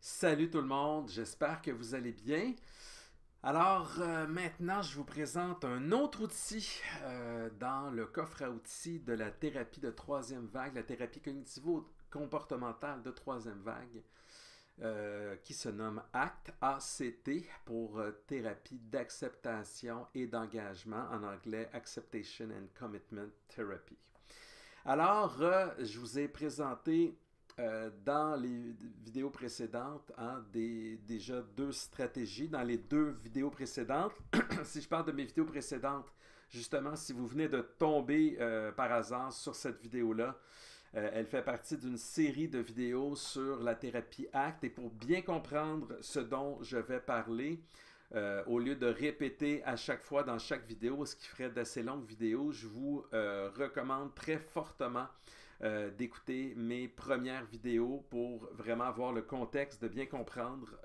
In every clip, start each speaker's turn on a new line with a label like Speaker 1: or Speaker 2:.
Speaker 1: Salut tout le monde, j'espère que vous allez bien. Alors maintenant, je vous présente un autre outil dans le coffre à outils de la thérapie de troisième vague, la thérapie cognitivo-comportementale de troisième vague, qui se nomme ACT, ACT, pour thérapie d'acceptation et d'engagement, en anglais Acceptation and Commitment Therapy. Alors, je vous ai présenté dans les vidéos précédentes déjà deux stratégies. Dans les deux vidéos précédentes, si je parle de mes vidéos précédentes, justement, si vous venez de tomber par hasard sur cette vidéo-là, elle fait partie d'une série de vidéos sur la thérapie ACT. Et pour bien comprendre ce dont je vais parler, au lieu de répéter à chaque fois dans chaque vidéo, ce qui ferait d'assez longues vidéos, je vous recommande très fortement d'écouter mes premières vidéos pour vraiment avoir le contexte, de bien comprendre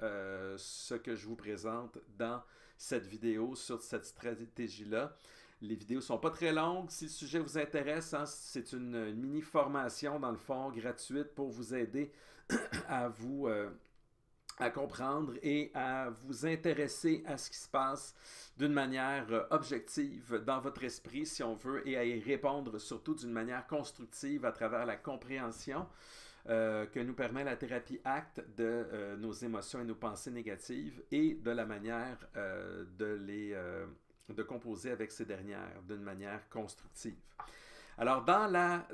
Speaker 1: ce que je vous présente dans cette vidéo sur cette stratégie-là. Les vidéos ne sont pas très longues. Si le sujet vous intéresse, hein, c'est une mini-formation, dans le fond, gratuite pour vous aider à vous à comprendre et à vous intéresser à ce qui se passe d'une manière objective dans votre esprit, si on veut, et à y répondre surtout d'une manière constructive à travers la compréhension que nous permet la thérapie ACT de nos émotions et nos pensées négatives et de la manière de composer avec ces dernières d'une manière constructive. Alors, dans la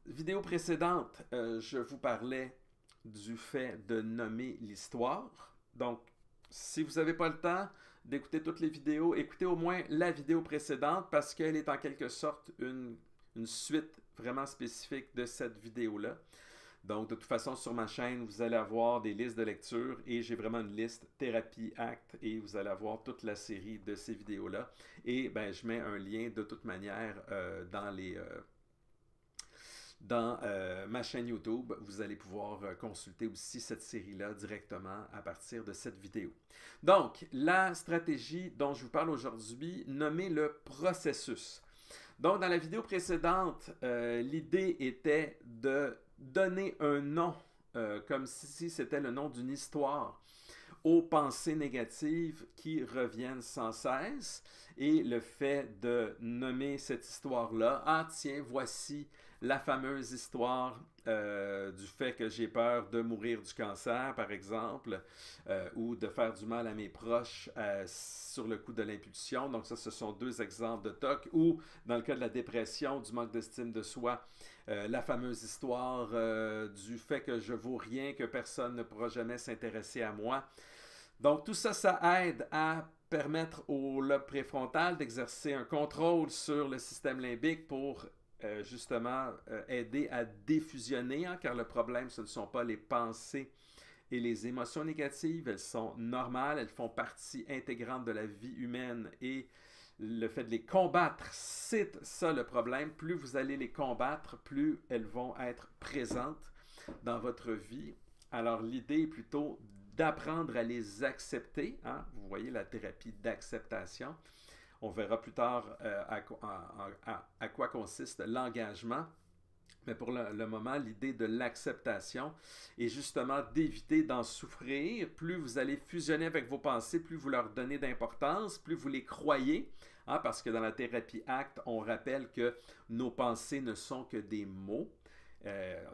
Speaker 1: vidéo précédente, je vous parlais du fait de nommer l'histoire. Donc, si vous n'avez pas le temps d'écouter toutes les vidéos, écoutez au moins la vidéo précédente parce qu'elle est en quelque sorte une suite vraiment spécifique de cette vidéo-là. Donc, de toute façon, sur ma chaîne, vous allez avoir des listes de lecture et j'ai vraiment une liste thérapie ACT et vous allez avoir toute la série de ces vidéos-là. Et ben, je mets un lien de toute manière dans ma chaîne YouTube, vous allez pouvoir consulter aussi cette série-là directement à partir de cette vidéo. Donc, la stratégie dont je vous parle aujourd'hui, nommez le processus. Donc, dans la vidéo précédente, l'idée était de donner un nom, comme si c'était le nom d'une histoire, aux pensées négatives qui reviennent sans cesse. Et le fait de nommer cette histoire-là, ah tiens, voici la fameuse histoire du fait que j'ai peur de mourir du cancer, par exemple, ou de faire du mal à mes proches sur le coup de l'impulsion. Donc ça, ce sont deux exemples de TOC. Ou dans le cas de la dépression, du manque d'estime de soi, la fameuse histoire du fait que je vaux rien, que personne ne pourra jamais s'intéresser à moi. Donc tout ça, ça aide à permettre au lobe préfrontal d'exercer un contrôle sur le système limbique pour justement aider à défusionner, hein, car le problème, ce ne sont pas les pensées et les émotions négatives, elles sont normales, elles font partie intégrante de la vie humaine et le fait de les combattre, c'est ça le problème. Plus vous allez les combattre, plus elles vont être présentes dans votre vie. Alors l'idée est plutôt d'apprendre à les accepter, hein? Vous voyez la thérapie d'acceptation. On verra plus tard à quoi consiste l'engagement. Mais pour le moment, l'idée de l'acceptation est justement d'éviter d'en souffrir. Plus vous allez fusionner avec vos pensées, plus vous leur donnez d'importance, plus vous les croyez. Hein, parce que dans la thérapie ACT, on rappelle que nos pensées ne sont que des mots.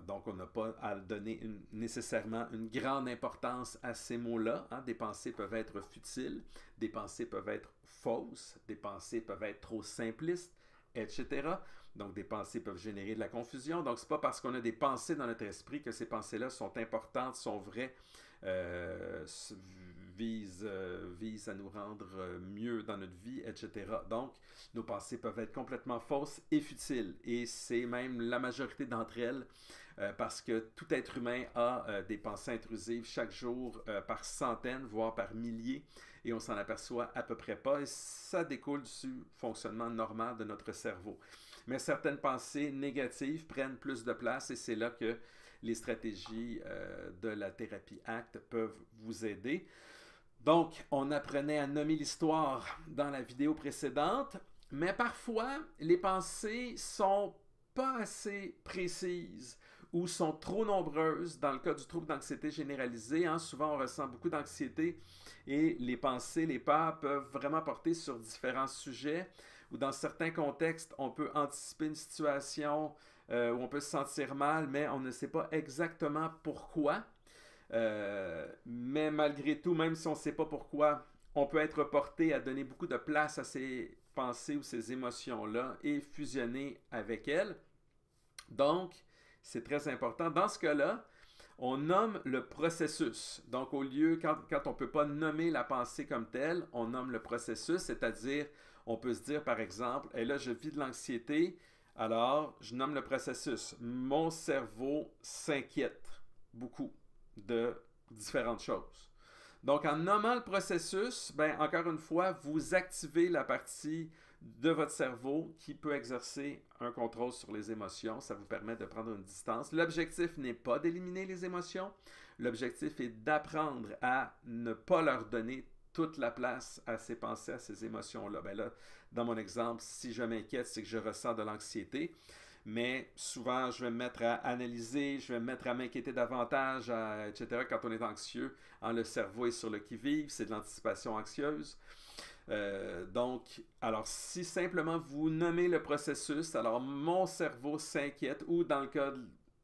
Speaker 1: Donc, on n'a pas à donner nécessairement une grande importance à ces mots-là. Hein. Des pensées peuvent être futiles, des pensées peuvent être fausses, des pensées peuvent être trop simplistes, etc. Donc, des pensées peuvent générer de la confusion. Donc, ce n'est pas parce qu'on a des pensées dans notre esprit que ces pensées-là sont importantes, sont vraies, visent à nous rendre mieux dans notre vie, etc. Donc, nos pensées peuvent être complètement fausses et futiles. Et c'est même la majorité d'entre elles, parce que tout être humain a des pensées intrusives chaque jour par centaines, voire par milliers, et on s'en aperçoit à peu près pas. Et ça découle du fonctionnement normal de notre cerveau. Mais certaines pensées négatives prennent plus de place et c'est là que les stratégies de la thérapie ACT peuvent vous aider. Donc, on apprenait à nommer l'histoire dans la vidéo précédente, mais parfois, les pensées sont pas assez précises ou sont trop nombreuses. Dans le cas du trouble d'anxiété généralisée, hein, souvent on ressent beaucoup d'anxiété et les pensées, les peurs peuvent vraiment porter sur différents sujets, ou dans certains contextes, on peut anticiper une situation où on peut se sentir mal, mais on ne sait pas exactement pourquoi. Mais malgré tout, même si on ne sait pas pourquoi, on peut être porté à donner beaucoup de place à ces pensées ou ces émotions-là et fusionner avec elles. Donc, c'est très important. Dans ce cas-là, on nomme le processus. Donc, au lieu, quand on ne peut pas nommer la pensée comme telle, on nomme le processus, c'est-à-dire, on peut se dire, par exemple, et là, je vis de l'anxiété, alors je nomme le processus. Mon cerveau s'inquiète beaucoup de différentes choses. Donc, en nommant le processus, ben, encore une fois, vous activez la partie de votre cerveau qui peut exercer un contrôle sur les émotions. Ça vous permet de prendre une distance. L'objectif n'est pas d'éliminer les émotions. L'objectif est d'apprendre à ne pas leur donner toute la place à ces pensées, à ces émotions-là. Ben là, dans mon exemple, si je m'inquiète, c'est que je ressens de l'anxiété. Mais souvent, je vais me mettre à analyser, je vais me mettre à m'inquiéter davantage, etc. Quand on est anxieux, hein, le cerveau est sur le qui-vive, c'est de l'anticipation anxieuse. Donc, alors si simplement vous nommez le processus, alors mon cerveau s'inquiète, ou dans le cas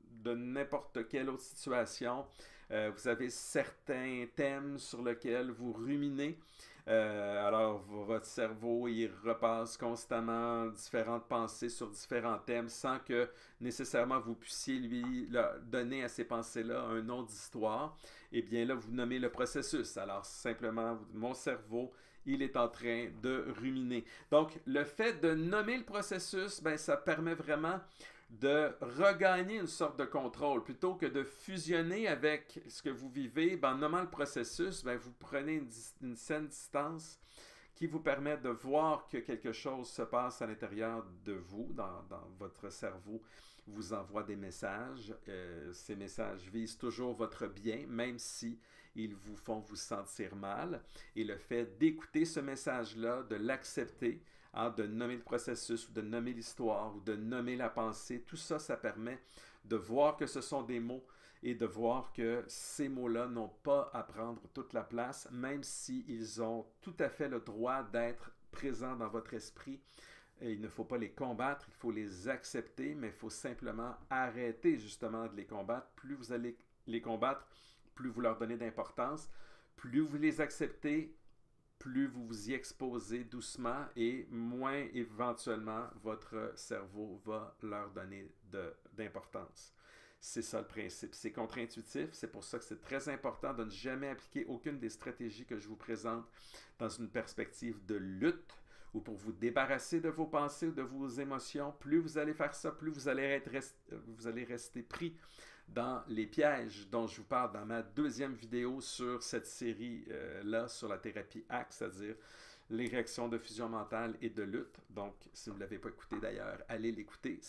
Speaker 1: de n'importe quelle autre situation, vous avez certains thèmes sur lesquels vous ruminez. Alors, votre cerveau, il repasse constamment différentes pensées sur différents thèmes sans que nécessairement vous puissiez lui donner à ces pensées-là un nom d'histoire. Eh bien là, vous nommez le processus. Alors, simplement, mon cerveau, il est en train de ruminer. Donc, le fait de nommer le processus, ben, ça permet vraiment de regagner une sorte de contrôle. Plutôt que de fusionner avec ce que vous vivez, ben, en nommant le processus, ben, vous prenez une saine distance qui vous permet de voir que quelque chose se passe à l'intérieur de vous, dans votre cerveau vous envoie des messages. Ces messages visent toujours votre bien, même si ils vous font vous sentir mal. Et le fait d'écouter ce message-là, de l'accepter, hein, de nommer le processus, ou de nommer l'histoire, ou de nommer la pensée, tout ça, ça permet de voir que ce sont des mots et de voir que ces mots-là n'ont pas à prendre toute la place, même s'ils ont tout à fait le droit d'être présents dans votre esprit. Et il ne faut pas les combattre, il faut les accepter, mais il faut simplement arrêter justement de les combattre. Plus vous allez les combattre, plus vous leur donnez d'importance, plus vous les acceptez, plus vous vous y exposez doucement et moins éventuellement votre cerveau va leur donner d'importance. C'est ça le principe. C'est contre-intuitif, c'est pour ça que c'est très important de ne jamais appliquer aucune des stratégies que je vous présente dans une perspective de lutte ou pour vous débarrasser de vos pensées ou de vos émotions. Plus vous allez faire ça, plus vous allez rester pris dans les pièges dont je vous parle dans ma deuxième vidéo sur cette série-là, sur la thérapie ACT, c'est-à-dire les réactions de fusion mentale et de lutte. Donc, si vous ne l'avez pas écouté d'ailleurs, allez l'écouter.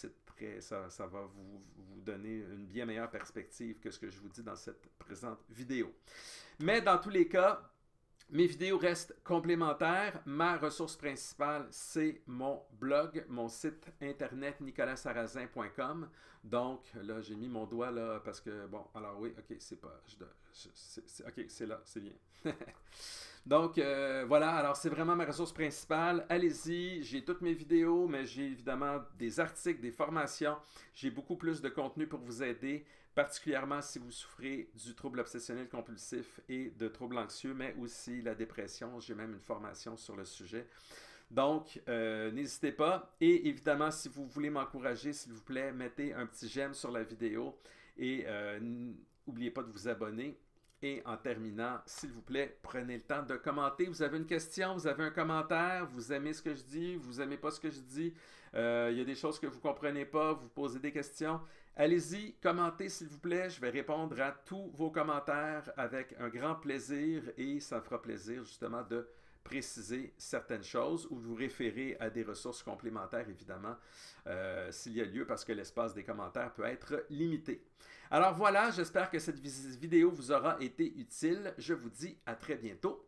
Speaker 1: Ça va vous donner une bien meilleure perspective que ce que je vous dis dans cette présente vidéo. Mais dans tous les cas, mes vidéos restent complémentaires. Ma ressource principale, c'est mon blog, mon site internet nicolassarrazin.com. Donc, là, j'ai mis mon doigt là parce que, bon, alors oui, ok, c'est pas... ok, c'est là, c'est bien. Donc, voilà, alors c'est vraiment ma ressource principale. Allez-y, j'ai toutes mes vidéos, mais j'ai évidemment des articles, des formations. J'ai beaucoup plus de contenu pour vous aider, particulièrement si vous souffrez du trouble obsessionnel compulsif et de troubles anxieux, mais aussi la dépression. J'ai même une formation sur le sujet. Donc, n'hésitez pas. Et évidemment, si vous voulez m'encourager, s'il vous plaît, mettez un petit j'aime sur la vidéo et n'oubliez pas de vous abonner. Et en terminant, s'il vous plaît, prenez le temps de commenter. Vous avez une question, vous avez un commentaire, vous aimez ce que je dis, vous n'aimez pas ce que je dis, il y a des choses que vous ne comprenez pas, vous posez des questions. Allez-y, commentez s'il vous plaît, je vais répondre à tous vos commentaires avec un grand plaisir et ça me fera plaisir justement de préciser certaines choses ou de vous référer à des ressources complémentaires, évidemment, s'il y a lieu, parce que l'espace des commentaires peut être limité. Alors voilà, j'espère que cette vidéo vous aura été utile. Je vous dis à très bientôt.